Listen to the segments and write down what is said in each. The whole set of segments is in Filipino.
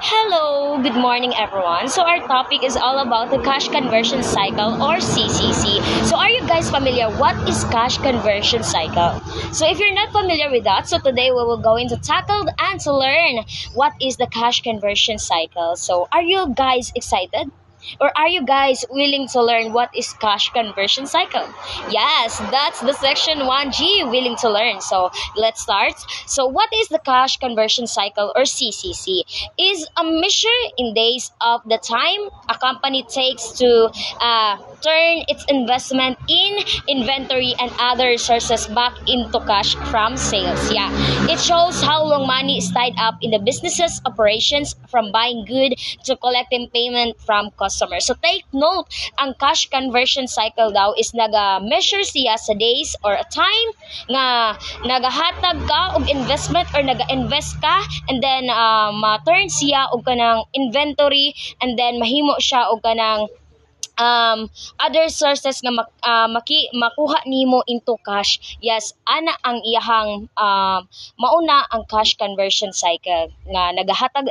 Hello, good morning everyone. So our topic is all about the cash conversion cycle or CCC. So are you guys familiar what is cash conversion cycle? So if you're not familiar with that, so today we will go into tackle and to learn what is the cash conversion cycle. So are you guys excited? Or are you guys willing to learn what is cash conversion cycle? Yes, that's the section 1G, willing to learn. So let's start. So what is the cash conversion cycle or CCC? Is a measure in days of the time a company takes to turn its investment in inventory and other sources back into cash from sales. Yeah, it shows how long money is tied up in the business's operations from buying good to collecting payment from customers. So take note, ang cash conversion cycle daw is naga-measure siya sa days or a time nga nagahatag ka og investment or naga-invest ka and then ma-turn siya og kanang inventory and then mahimo siya og kanang other sources nga makuha nimo into cash. Yes, ana ang iyahang mauna ang cash conversion cycle nga nagahatag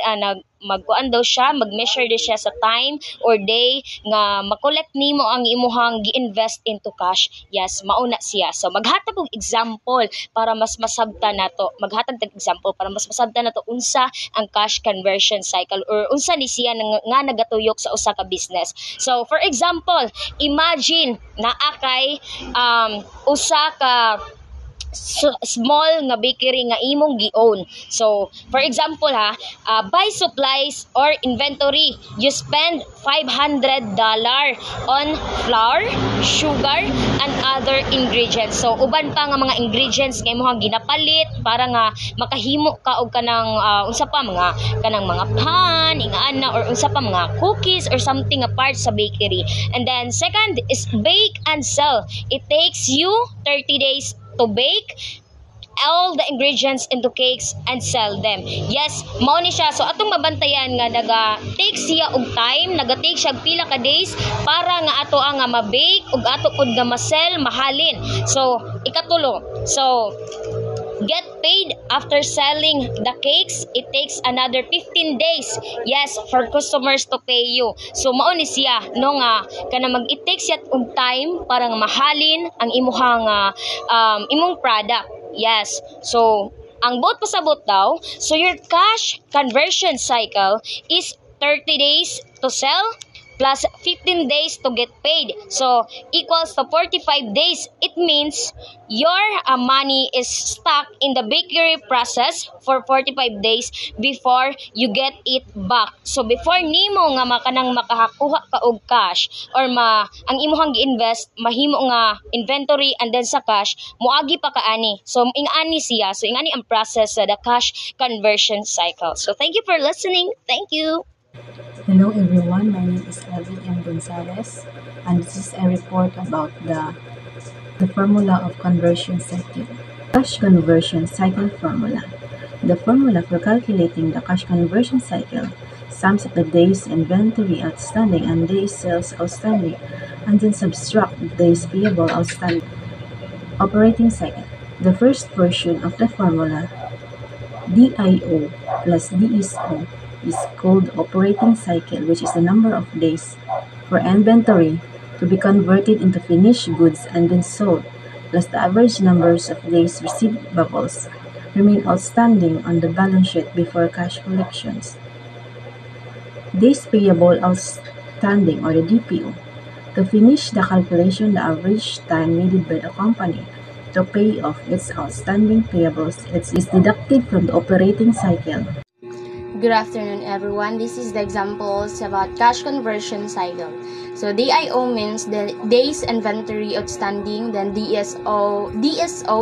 magkuan daw siya, mag-measure daw siya sa time or day nga makolect nimo ang imuhang gi-invest into cash. Yes, mauna siya. So maghatag og example para mas masabtan nato. Maghatag tag example para mas masabtan nato unsa ang cash conversion cycle or unsa ni siya nga nagatuyok sa usa ka business. So for example, imagine naa kay usa ka small nga bakery nga imong gi-own. So, for example buy supplies or inventory. You spend $500 on flour, sugar, and other ingredients. So, uban pa nga mga ingredients nga imong ginapalit para nga makahimo ka og kanang unsa pa mga kanang mga pan, ingana or unsa pa mga cookies or something a part sa bakery. And then second is bake and sell. It takes you 30 days to bake all the ingredients into cakes and sell them. Yes, mao ni siya. So atong mabantayan nga naga-take siya og time, naga-take siya pila ka days para nga ato nga ma-bake ug ato pud nga ma-sell mahalin. So ikatulo. So get paid after selling the cakes. It takes another 15 days. Yes, for customers to pay you. So mao ni siya no nga kana it takes yat og time para nga mahalin ang imuhang imong product. Yes. So ang bot pasabot daw, so your cash conversion cycle is 30 days to sell plus 15 days to get paid. So, equals to 45 days. It means your money is stuck in the bakery process for 45 days before you get it back. So, before nimo nga makanang makakuha ka og cash or ang imuhang gi-invest, mahimo nga inventory and then sa cash, muagi pa kaani. So, ingani siya. So, ingani ang process sa the cash conversion cycle. So, thank you for listening. Thank you. Hello everyone, my name is Elvin M. Gonzalez and this is a report about the formula of conversion cycle. Cash conversion cycle formula. The formula for calculating the cash conversion cycle sums up the days inventory outstanding and days sales outstanding and then subtract the days payable outstanding. Operating cycle. The first portion of the formula, DIO plus DSO, is called operating cycle, which is the number of days for inventory to be converted into finished goods and then sold, plus the average numbers of days receivables remain outstanding on the balance sheet before cash collections. Days payable outstanding, or the DPO. To finish the calculation, the average time needed by the company to pay off its outstanding payables is deducted from the operating cycle. Good afternoon everyone. This is the examples about cash conversion cycle. So DIO means the days inventory outstanding, then DSO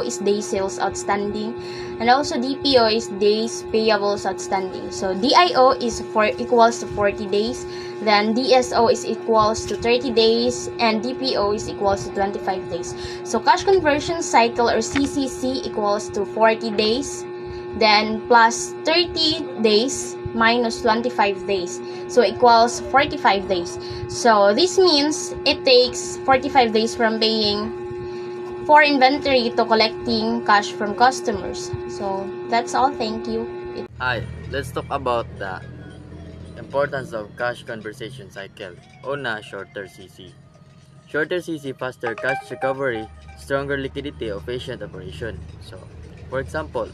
is days sales outstanding, and also DPO is days payables outstanding. So DIO is equals to 40 days, then DSO is equals to 30 days, and DPO is equals to 25 days. So cash conversion cycle or CCC equals to 40 days, then plus 30 days minus 25 days, so equals 45 days. So this means it takes 45 days from paying for inventory to collecting cash from customers. So that's all. Thank you. Hi, let's talk about the Importance of cash conversion cycle. Una, shorter CC. Shorter CC, faster cash recovery, stronger liquidity, efficient operation. So, for example,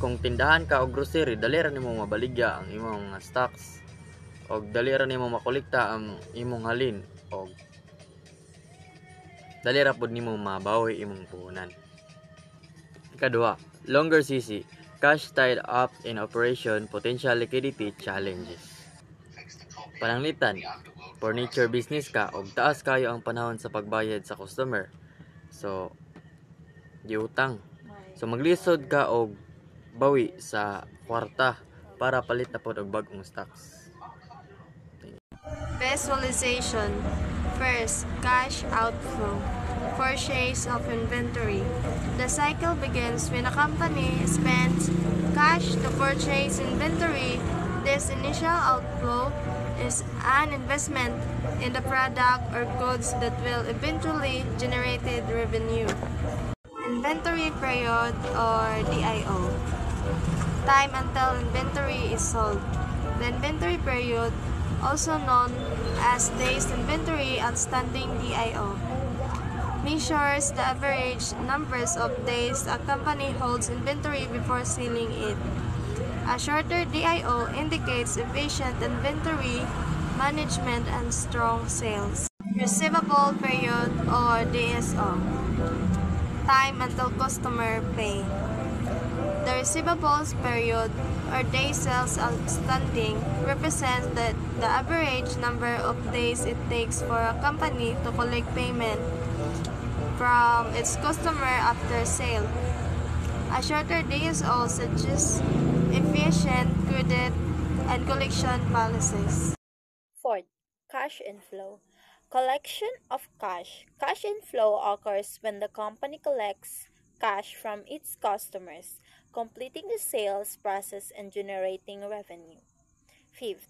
kung tindahan ka og grocery, dali ra nimo mabaligya ang imong stocks og dali ra nimo makolekta ang imong halin og dali ra pud nimo mabawi imong puhunan. Ikaduha, longer CC, cash tied up in operation, potential liquidity challenges. Pananglitan, furniture business ka og taas kayo ang panahon sa pagbayad sa customer. So, giutang. So maglisod ka og bawi sa kwarta para palit na pod og bag-ong stocks. Visualization. First, cash outflow. Purchase of inventory. The cycle begins when a company spends cash to purchase inventory. This initial outflow is an investment in the product or goods that will eventually generate revenue. Inventory period or DIO. Time until inventory is sold. The inventory period, also known as days inventory outstanding DIO, measures the average numbers of days a company holds inventory before selling it. A shorter DIO indicates efficient inventory management and strong sales. Receivable period or DSO. Time until customer pay. The receivables period or day sales outstanding represents the average number of days it takes for a company to collect payment from its customer after sale. A shorter DSO suggests efficient credit and collection policies. Fourth, cash inflow. Collection of cash. Cash inflow occurs when the company collects cash from its customers, completing the sales process and generating revenue. Fifth,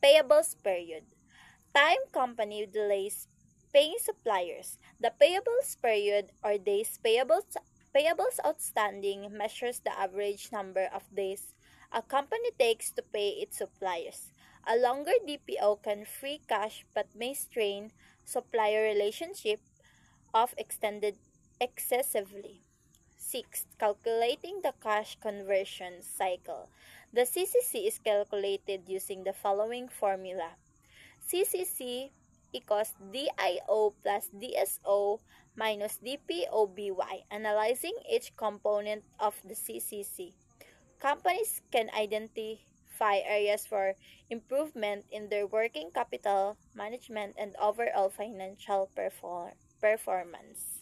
payables period. Time company delays paying suppliers. The payables period or days payables outstanding measures the average number of days a company takes to pay its suppliers. A longer DPO can free cash but may strain supplier relationship of extended excessively. Sixth, calculating the cash conversion cycle. The CCC is calculated using the following formula. CCC equals DIO plus DSO minus DPOBY. Analyzing each component of the CCC, companies can identify areas for improvement in their working capital management and overall financial performance.